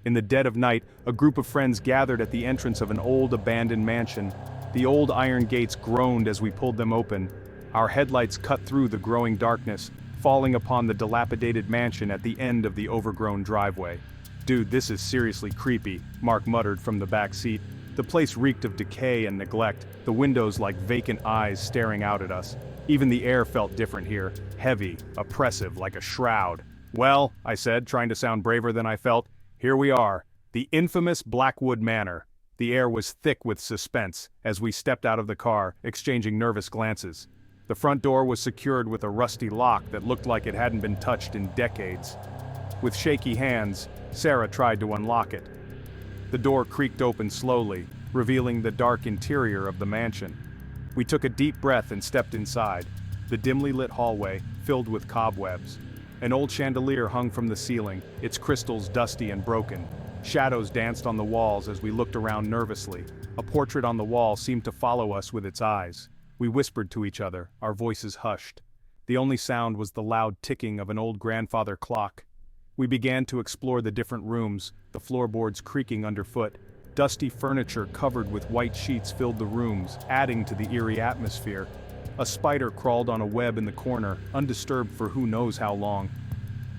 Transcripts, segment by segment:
In the dead of night, a group of friends gathered at the entrance of an old abandoned mansion. The old iron gates groaned as we pulled them open. Our headlights cut through the growing darkness, falling upon the dilapidated mansion at the end of the overgrown driveway. "Dude, this is seriously creepy," Mark muttered from the back seat. The place reeked of decay and neglect, the windows like vacant eyes staring out at us. Even the air felt different here, heavy, oppressive, like a shroud. "Well," I said, trying to sound braver than I felt, "here we are. The infamous Blackwood Manor." The air was thick with suspense as we stepped out of the car, exchanging nervous glances. The front door was secured with a rusty lock that looked like it hadn't been touched in decades. With shaky hands, Sarah tried to unlock it. The door creaked open slowly, revealing the dark interior of the mansion. We took a deep breath and stepped inside. The dimly lit hallway, filled with cobwebs. An old chandelier hung from the ceiling, its crystals dusty and broken. Shadows danced on the walls as we looked around nervously. A portrait on the wall seemed to follow us with its eyes. We whispered to each other, our voices hushed. The only sound was the loud ticking of an old grandfather clock. We began to explore the different rooms, the floorboards creaking underfoot. Dusty furniture covered with white sheets filled the rooms, adding to the eerie atmosphere. A spider crawled on a web in the corner, undisturbed for who knows how long.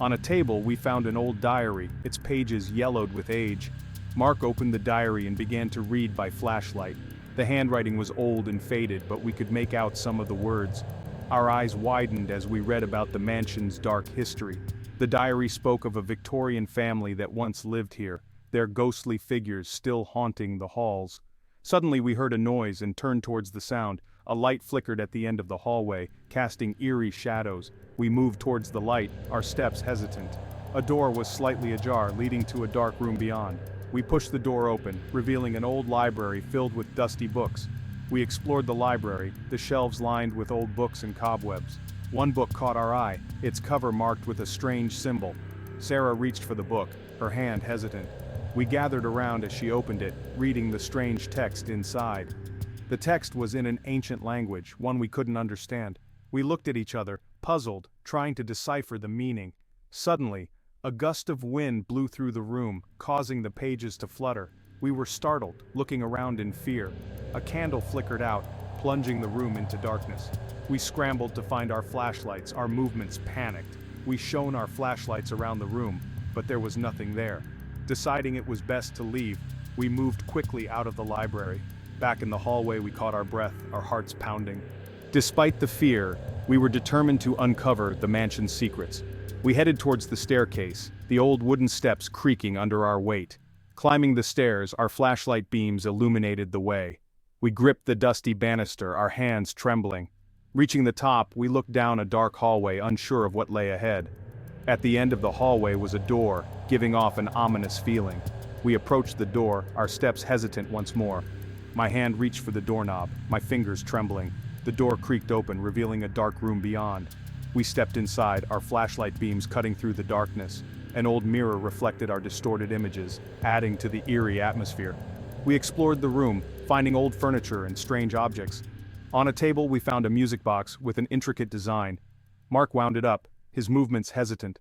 On a table we found an old diary, its pages yellowed with age. Mark opened the diary and began to read by flashlight. The handwriting was old and faded, but we could make out some of the words. Our eyes widened as we read about the mansion's dark history. The diary spoke of a Victorian family that once lived here, their ghostly figures still haunting the halls. Suddenly we heard a noise and turned towards the sound. A light flickered at the end of the hallway, casting eerie shadows. We moved towards the light, our steps hesitant. A door was slightly ajar, leading to a dark room beyond. We pushed the door open, revealing an old library filled with dusty books. We explored the library, the shelves lined with old books and cobwebs. One book caught our eye, its cover marked with a strange symbol. Sarah reached for the book, her hand hesitant. We gathered around as she opened it, reading the strange text inside. The text was in an ancient language, one we couldn't understand. We looked at each other, puzzled, trying to decipher the meaning. Suddenly, a gust of wind blew through the room, causing the pages to flutter. We were startled, looking around in fear. A candle flickered out, plunging the room into darkness. We scrambled to find our flashlights, our movements panicked. We shone our flashlights around the room, but there was nothing there. Deciding it was best to leave, we moved quickly out of the library. Back in the hallway we caught our breath, our hearts pounding. Despite the fear, we were determined to uncover the mansion's secrets. We headed towards the staircase, the old wooden steps creaking under our weight. Climbing the stairs, our flashlight beams illuminated the way. We gripped the dusty banister, our hands trembling. Reaching the top, we looked down a dark hallway, unsure of what lay ahead. At the end of the hallway was a door, giving off an ominous feeling. We approached the door, our steps hesitant once more. My hand reached for the doorknob, my fingers trembling. The door creaked open, revealing a dark room beyond. We stepped inside, our flashlight beams cutting through the darkness. An old mirror reflected our distorted images, adding to the eerie atmosphere. We explored the room, finding old furniture and strange objects. On a table we found a music box with an intricate design. Mark wound it up, his movements hesitant.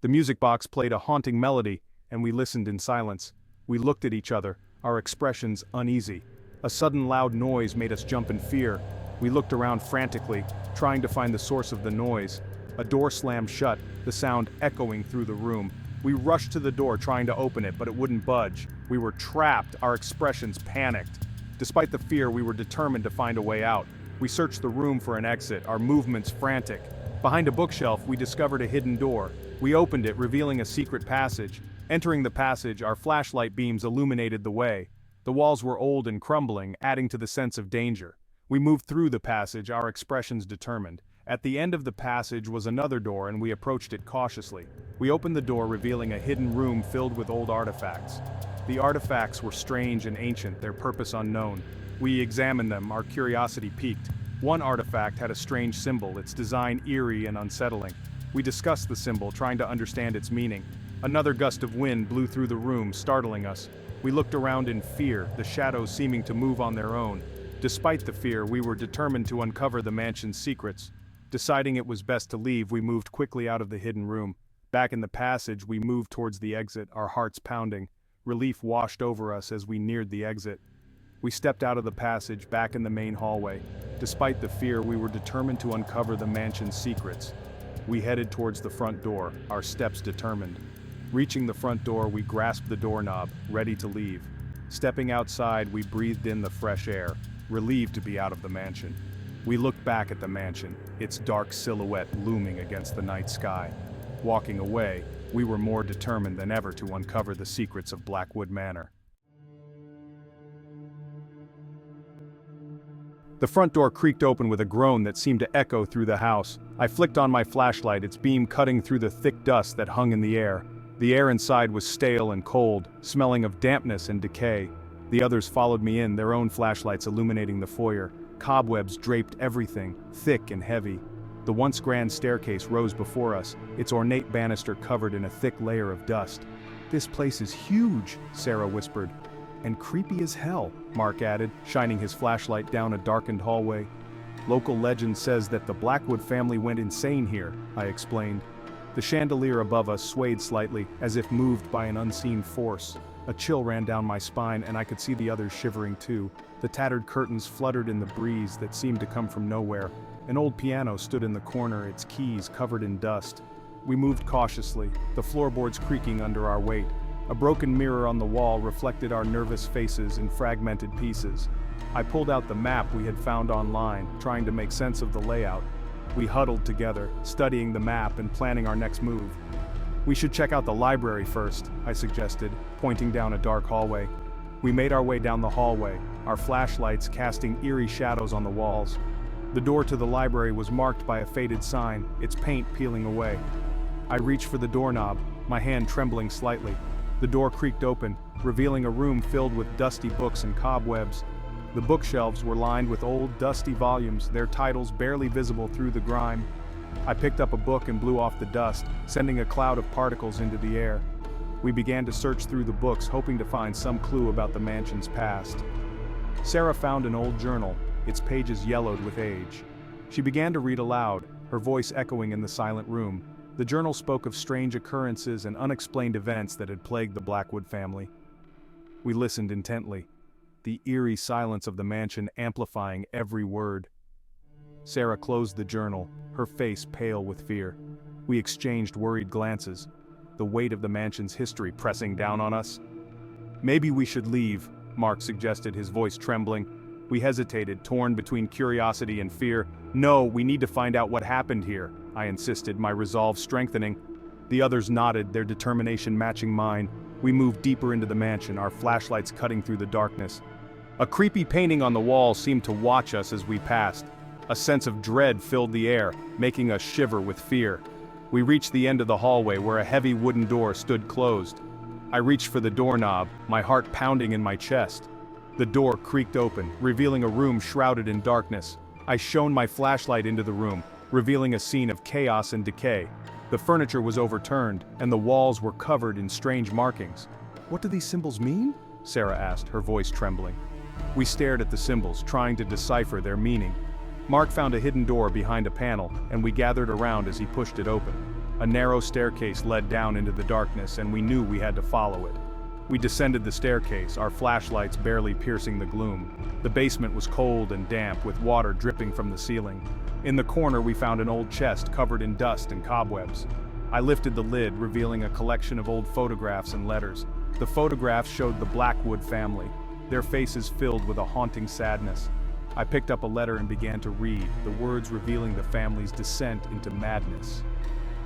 The music box played a haunting melody, and we listened in silence. We looked at each other, our expressions uneasy. A sudden loud noise made us jump in fear. We looked around frantically, trying to find the source of the noise. A door slammed shut, the sound echoing through the room. We rushed to the door trying to open it, but it wouldn't budge. We were trapped, our expressions panicked. Despite the fear, we were determined to find a way out. We searched the room for an exit, our movements frantic. Behind a bookshelf, we discovered a hidden door. We opened it, revealing a secret passage. Entering the passage, our flashlight beams illuminated the way. The walls were old and crumbling, adding to the sense of danger. We moved through the passage, our expressions determined. At the end of the passage was another door, and we approached it cautiously. We opened the door, revealing a hidden room filled with old artifacts. The artifacts were strange and ancient, their purpose unknown. We examined them, our curiosity piqued. One artifact had a strange symbol, its design eerie and unsettling. We discussed the symbol, trying to understand its meaning. Another gust of wind blew through the room, startling us. We looked around in fear, the shadows seeming to move on their own. Despite the fear, we were determined to uncover the mansion's secrets. Deciding it was best to leave, we moved quickly out of the hidden room. Back in the passage, we moved towards the exit, our hearts pounding. Relief washed over us as we neared the exit. We stepped out of the passage back in the main hallway. Despite the fear, we were determined to uncover the mansion's secrets. We headed towards the front door, our steps determined. Reaching the front door, we grasped the doorknob, ready to leave. Stepping outside, we breathed in the fresh air, relieved to be out of the mansion. We looked back at the mansion, its dark silhouette looming against the night sky. Walking away, we were more determined than ever to uncover the secrets of Blackwood Manor. The front door creaked open with a groan that seemed to echo through the house. I flicked on my flashlight, its beam cutting through the thick dust that hung in the air. The air inside was stale and cold, smelling of dampness and decay. The others followed me in, their own flashlights illuminating the foyer. Cobwebs draped everything, thick and heavy. The once grand staircase rose before us, its ornate banister covered in a thick layer of dust. "This place is huge," Sarah whispered. "And creepy as hell," Mark added, shining his flashlight down a darkened hallway. "Local legend says that the Blackwood family went insane here," I explained. The chandelier above us swayed slightly, as if moved by an unseen force. A chill ran down my spine, and I could see the others shivering too. The tattered curtains fluttered in the breeze that seemed to come from nowhere. An old piano stood in the corner, its keys covered in dust. We moved cautiously, the floorboards creaking under our weight. A broken mirror on the wall reflected our nervous faces in fragmented pieces. I pulled out the map we had found online, trying to make sense of the layout. We huddled together, studying the map and planning our next move. "We should check out the library first," I suggested, pointing down a dark hallway. We made our way down the hallway, our flashlights casting eerie shadows on the walls. The door to the library was marked by a faded sign, its paint peeling away. I reached for the doorknob, my hand trembling slightly. The door creaked open, revealing a room filled with dusty books and cobwebs. The bookshelves were lined with old, dusty volumes, their titles barely visible through the grime. I picked up a book and blew off the dust, sending a cloud of particles into the air. We began to search through the books, hoping to find some clue about the mansion's past. Sarah found an old journal, its pages yellowed with age. She began to read aloud, her voice echoing in the silent room. The journal spoke of strange occurrences and unexplained events that had plagued the Blackwood family. We listened intently, the eerie silence of the mansion amplifying every word. Sarah closed the journal, her face pale with fear. We exchanged worried glances, the weight of the mansion's history pressing down on us. "Maybe we should leave," Mark suggested, his voice trembling. We hesitated, torn between curiosity and fear. "No, we need to find out what happened here," I insisted, my resolve strengthening. The others nodded, their determination matching mine. We moved deeper into the mansion, our flashlights cutting through the darkness. A creepy painting on the wall seemed to watch us as we passed. A sense of dread filled the air, making us shiver with fear. We reached the end of the hallway where a heavy wooden door stood closed. I reached for the doorknob, my heart pounding in my chest. The door creaked open, revealing a room shrouded in darkness. I shone my flashlight into the room, revealing a scene of chaos and decay. The furniture was overturned, and the walls were covered in strange markings. "What do these symbols mean?" Sarah asked, her voice trembling. We stared at the symbols, trying to decipher their meaning. Mark found a hidden door behind a panel, and we gathered around as he pushed it open. A narrow staircase led down into the darkness, and we knew we had to follow it. We descended the staircase, our flashlights barely piercing the gloom. The basement was cold and damp, with water dripping from the ceiling. In the corner we found an old chest covered in dust and cobwebs. I lifted the lid, revealing a collection of old photographs and letters. The photographs showed the Blackwood family, their faces filled with a haunting sadness. I picked up a letter and began to read, the words revealing the family's descent into madness.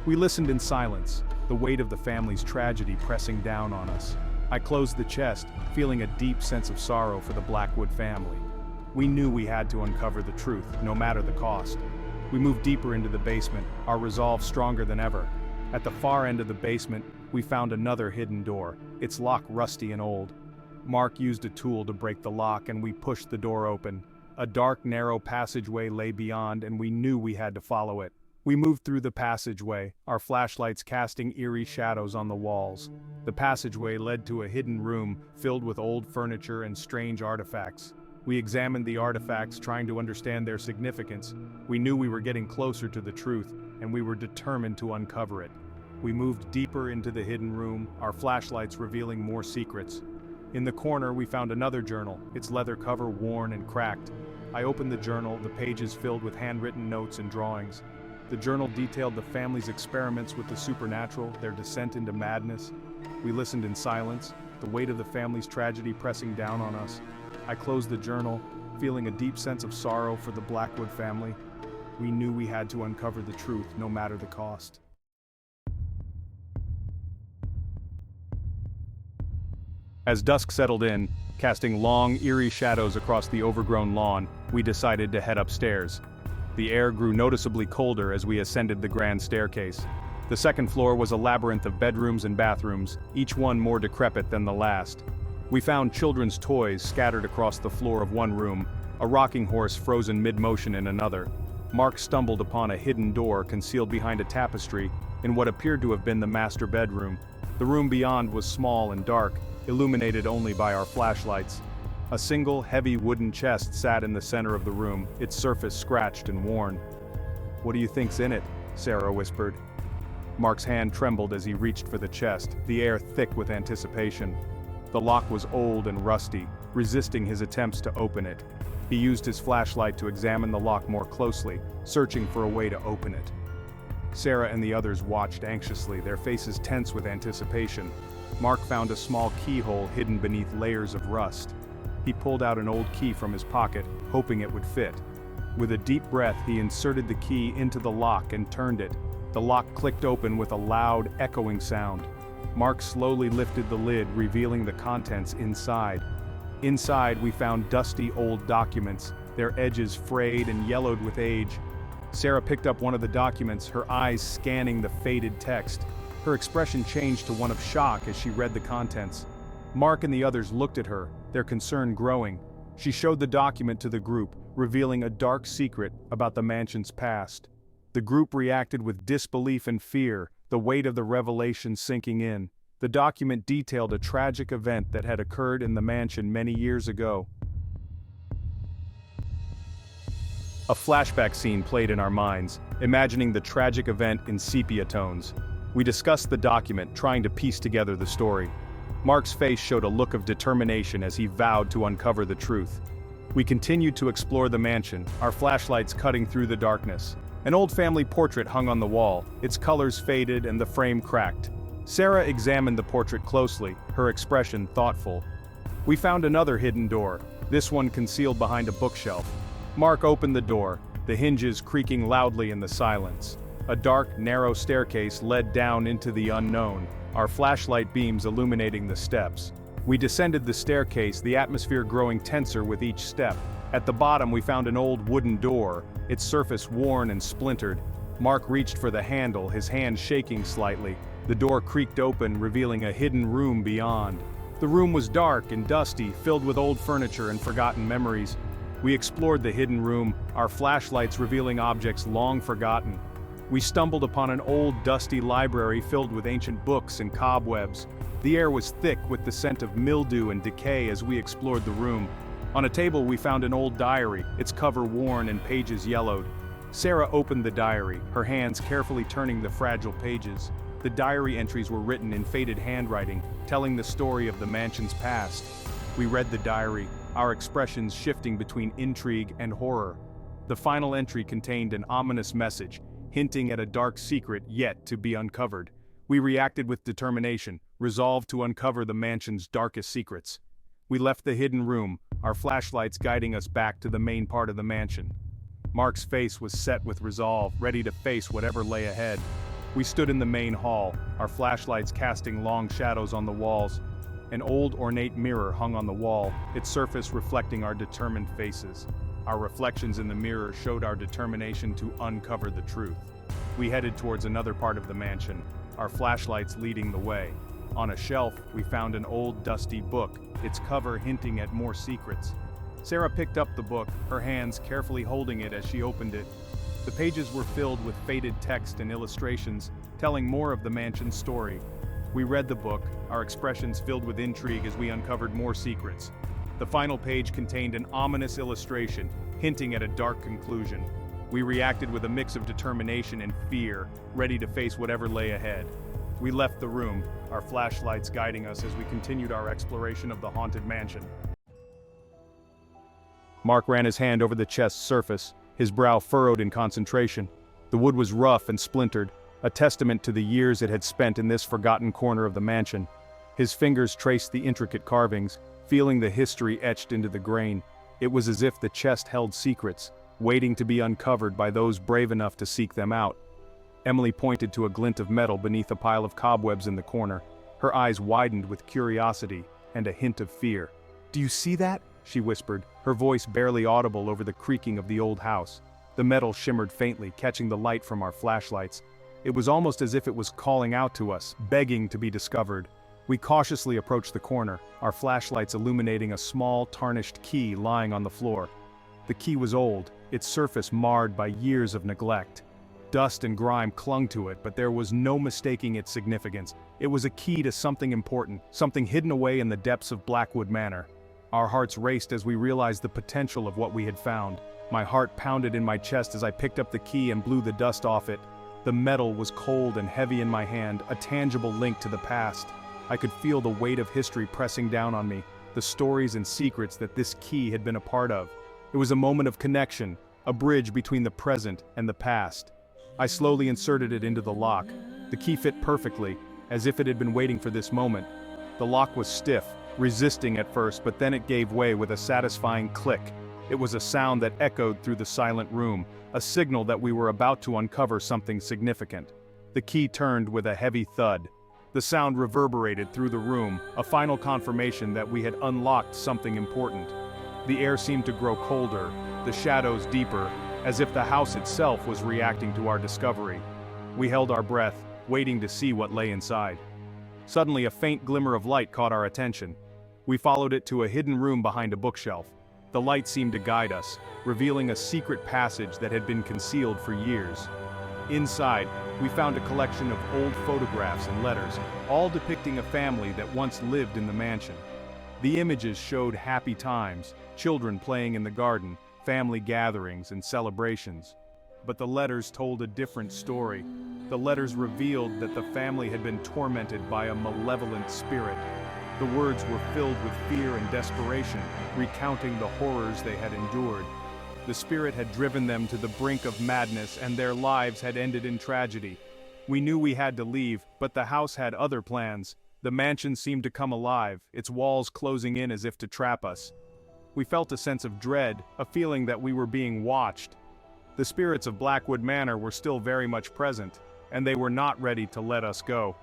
We listened in silence, the weight of the family's tragedy pressing down on us. I closed the chest, feeling a deep sense of sorrow for the Blackwood family. We knew we had to uncover the truth, no matter the cost. We moved deeper into the basement, our resolve stronger than ever. At the far end of the basement, we found another hidden door, its lock rusty and old. Mark used a tool to break the lock, and we pushed the door open. A dark, narrow passageway lay beyond, and we knew we had to follow it. We moved through the passageway, our flashlights casting eerie shadows on the walls. The passageway led to a hidden room filled with old furniture and strange artifacts. We examined the artifacts, trying to understand their significance. We knew we were getting closer to the truth, and we were determined to uncover it. We moved deeper into the hidden room, our flashlights revealing more secrets. In the corner, we found another journal, its leather cover worn and cracked. I opened the journal, the pages filled with handwritten notes and drawings. The journal detailed the family's experiments with the supernatural, their descent into madness. We listened in silence, the weight of the family's tragedy pressing down on us. I closed the journal, feeling a deep sense of sorrow for the Blackwood family. We knew we had to uncover the truth, no matter the cost. As dusk settled in, casting long, eerie shadows across the overgrown lawn, we decided to head upstairs. The air grew noticeably colder as we ascended the grand staircase. The second floor was a labyrinth of bedrooms and bathrooms, each one more decrepit than the last. We found children's toys scattered across the floor of one room, a rocking horse frozen mid-motion in another. Mark stumbled upon a hidden door concealed behind a tapestry in what appeared to have been the master bedroom. The room beyond was small and dark, illuminated only by our flashlights. A single, heavy wooden chest sat in the center of the room, its surface scratched and worn. "What do you think's in it?" Sarah whispered. Mark's hand trembled as he reached for the chest, the air thick with anticipation. The lock was old and rusty, resisting his attempts to open it. He used his flashlight to examine the lock more closely, searching for a way to open it. Sarah and the others watched anxiously, their faces tense with anticipation. Mark found a small keyhole hidden beneath layers of rust. He pulled out an old key from his pocket, hoping it would fit. With a deep breath, he inserted the key into the lock and turned it. The lock clicked open with a loud, echoing sound. Mark slowly lifted the lid, revealing the contents inside. Inside, we found dusty old documents, their edges frayed and yellowed with age. Sarah picked up one of the documents, her eyes scanning the faded text. Her expression changed to one of shock as she read the contents. Mark and the others looked at her, their concern growing. She showed the document to the group, revealing a dark secret about the mansion's past. The group reacted with disbelief and fear, the weight of the revelation sinking in. The document detailed a tragic event that had occurred in the mansion many years ago. A flashback scene played in our minds, imagining the tragic event in sepia tones. We discussed the document, trying to piece together the story. Mark's face showed a look of determination as he vowed to uncover the truth. We continued to explore the mansion, our flashlights cutting through the darkness. An old family portrait hung on the wall, its colors faded and the frame cracked. Sarah examined the portrait closely, her expression thoughtful. We found another hidden door, this one concealed behind a bookshelf. Mark opened the door, the hinges creaking loudly in the silence. A dark, narrow staircase led down into the unknown, our flashlight beams illuminating the steps. We descended the staircase, the atmosphere growing tenser with each step. At the bottom we found an old wooden door, its surface worn and splintered. Mark reached for the handle, his hand shaking slightly. The door creaked open, revealing a hidden room beyond. The room was dark and dusty, filled with old furniture and forgotten memories. We explored the hidden room, our flashlights revealing objects long forgotten. We stumbled upon an old, dusty library filled with ancient books and cobwebs. The air was thick with the scent of mildew and decay as we explored the room. On a table we found an old diary, its cover worn and pages yellowed. Sarah opened the diary, her hands carefully turning the fragile pages. The diary entries were written in faded handwriting, telling the story of the mansion's past. We read the diary, our expressions shifting between intrigue and horror. The final entry contained an ominous message, hinting at a dark secret yet to be uncovered. We reacted with determination, resolved to uncover the mansion's darkest secrets. We left the hidden room, our flashlights guiding us back to the main part of the mansion. Mark's face was set with resolve, ready to face whatever lay ahead. We stood in the main hall, our flashlights casting long shadows on the walls. An old ornate mirror hung on the wall, its surface reflecting our determined faces. Our reflections in the mirror showed our determination to uncover the truth. We headed towards another part of the mansion, our flashlights leading the way. On a shelf, we found an old dusty book, its cover hinting at more secrets. Sarah picked up the book, her hands carefully holding it as she opened it. The pages were filled with faded text and illustrations, telling more of the mansion's story. We read the book, our expressions filled with intrigue as we uncovered more secrets. The final page contained an ominous illustration, hinting at a dark conclusion. We reacted with a mix of determination and fear, ready to face whatever lay ahead. We left the room, our flashlights guiding us as we continued our exploration of the haunted mansion. Mark ran his hand over the chest's surface, his brow furrowed in concentration. The wood was rough and splintered, a testament to the years it had spent in this forgotten corner of the mansion. His fingers traced the intricate carvings, feeling the history etched into the grain. It was as if the chest held secrets, waiting to be uncovered by those brave enough to seek them out. Emily pointed to a glint of metal beneath a pile of cobwebs in the corner. Her eyes widened with curiosity and a hint of fear. "Do you see that?" she whispered, her voice barely audible over the creaking of the old house. The metal shimmered faintly, catching the light from our flashlights. It was almost as if it was calling out to us, begging to be discovered. We cautiously approached the corner, our flashlights illuminating a small, tarnished key lying on the floor. The key was old, its surface marred by years of neglect. Dust and grime clung to it, but there was no mistaking its significance. It was a key to something important, something hidden away in the depths of Blackwood Manor. Our hearts raced as we realized the potential of what we had found. My heart pounded in my chest as I picked up the key and blew the dust off it. The metal was cold and heavy in my hand, a tangible link to the past. I could feel the weight of history pressing down on me, the stories and secrets that this key had been a part of. It was a moment of connection, a bridge between the present and the past. I slowly inserted it into the lock. The key fit perfectly, as if it had been waiting for this moment. The lock was stiff, resisting at first, but then it gave way with a satisfying click. It was a sound that echoed through the silent room, a signal that we were about to uncover something significant. The key turned with a heavy thud. The sound reverberated through the room, a final confirmation that we had unlocked something important. The air seemed to grow colder, the shadows deeper, as if the house itself was reacting to our discovery. We held our breath, waiting to see what lay inside. Suddenly, a faint glimmer of light caught our attention. We followed it to a hidden room behind a bookshelf. The light seemed to guide us, revealing a secret passage that had been concealed for years. Inside, we found a collection of old photographs and letters, all depicting a family that once lived in the mansion. The images showed happy times, children playing in the garden, family gatherings and celebrations. But the letters told a different story. The letters revealed that the family had been tormented by a malevolent spirit. The words were filled with fear and desperation, recounting the horrors they had endured. The spirit had driven them to the brink of madness, and their lives had ended in tragedy. We knew we had to leave, but the house had other plans. The mansion seemed to come alive, its walls closing in as if to trap us. We felt a sense of dread, a feeling that we were being watched. The spirits of Blackwood Manor were still very much present, and they were not ready to let us go.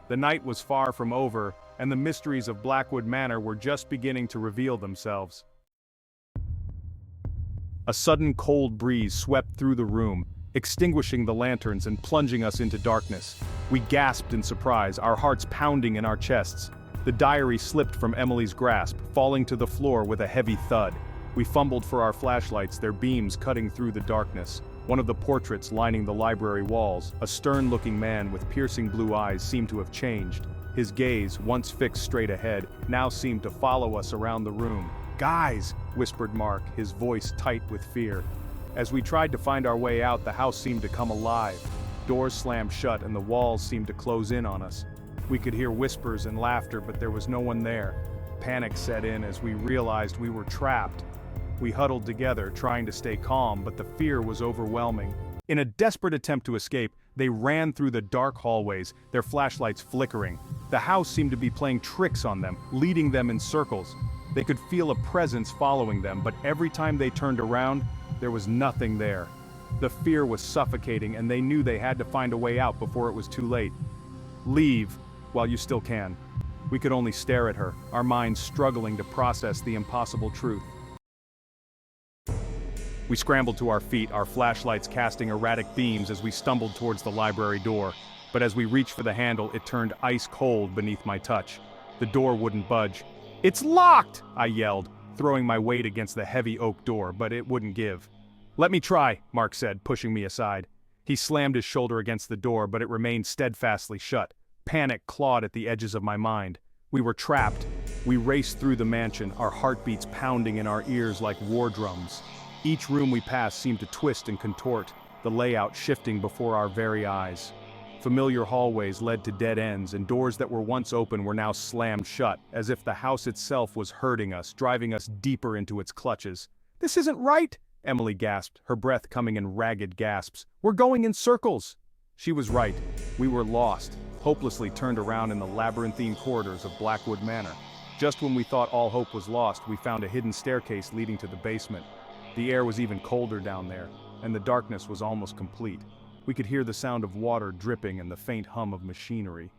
The night was far from over, and the mysteries of Blackwood Manor were just beginning to reveal themselves. A sudden cold breeze swept through the room, extinguishing the lanterns and plunging us into darkness. We gasped in surprise, our hearts pounding in our chests. The diary slipped from Emily's grasp, falling to the floor with a heavy thud. We fumbled for our flashlights, their beams cutting through the darkness. One of the portraits lining the library walls, a stern-looking man with piercing blue eyes, seemed to have changed. His gaze, once fixed straight ahead, now seemed to follow us around the room. "Guys!" whispered Mark, his voice tight with fear. As we tried to find our way out, the house seemed to come alive. Doors slammed shut and the walls seemed to close in on us. We could hear whispers and laughter, but there was no one there. Panic set in as we realized we were trapped. We huddled together, trying to stay calm, but the fear was overwhelming. In a desperate attempt to escape, they ran through the dark hallways, their flashlights flickering. The house seemed to be playing tricks on them, leading them in circles. They could feel a presence following them, but every time they turned around, there was nothing there. The fear was suffocating, and they knew they had to find a way out before it was too late. "Leave, while you still can." We could only stare at her, our minds struggling to process the impossible truth. We scrambled to our feet, our flashlights casting erratic beams as we stumbled towards the library door. But as we reached for the handle, it turned ice cold beneath my touch. The door wouldn't budge. "It's locked!" I yelled, throwing my weight against the heavy oak door, but it wouldn't give. "Let me try," Mark said, pushing me aside. He slammed his shoulder against the door, but it remained steadfastly shut. Panic clawed at the edges of my mind. We were trapped. We raced through the mansion, our heartbeats pounding in our ears like war drums. Each room we passed seemed to twist and contort, the layout shifting before our very eyes. Familiar hallways led to dead ends, and doors that were once open were now slammed shut, as if the house itself was hurting us, driving us deeper into its clutches. "This isn't right!" Emily gasped, her breath coming in ragged gasps. "We're going in circles!" She was right. We were lost, hopelessly turned around in the labyrinthine corridors of Blackwood Manor. Just when we thought all hope was lost, we found a hidden staircase leading to the basement. The air was even colder down there, and the darkness was almost complete. We could hear the sound of water dripping and the faint hum of machinery.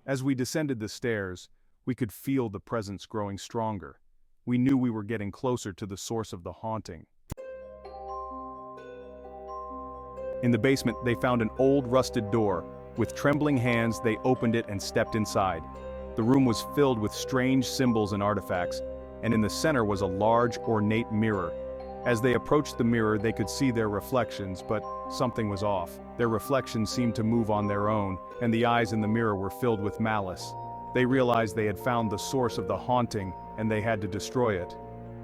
As we descended the stairs, we could feel the presence growing stronger. We knew we were getting closer to the source of the haunting. In the basement, they found an old rusted door. With trembling hands, they opened it and stepped inside. The room was filled with strange symbols and artifacts, and in the center was a large, ornate mirror. As they approached the mirror, they could see their reflections, but something was off. Their reflections seemed to move on their own, and the eyes in the mirror were filled with malice. They realized they had found the source of the haunting, and they had to destroy it.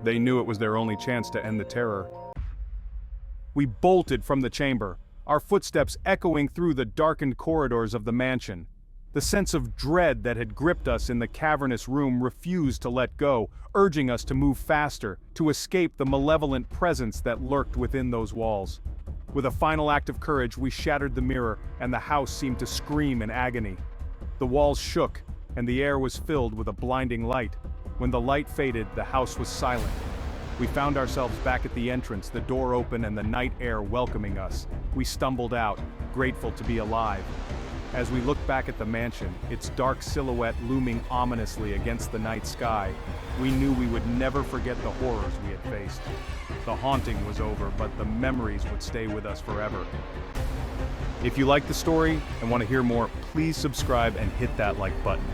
They knew it was their only chance to end the terror. We bolted from the chamber, our footsteps echoing through the darkened corridors of the mansion. The sense of dread that had gripped us in the cavernous room refused to let go, urging us to move faster, to escape the malevolent presence that lurked within those walls. With a final act of courage, we shattered the mirror, and the house seemed to scream in agony. The walls shook, and the air was filled with a blinding light. When the light faded, the house was silent. We found ourselves back at the entrance, the door open and the night air welcoming us. We stumbled out, grateful to be alive. As we looked back at the mansion, its dark silhouette looming ominously against the night sky, we knew we would never forget the horrors we had faced. The haunting was over, but the memories would stay with us forever. If you like the story and want to hear more, please subscribe and hit that like button.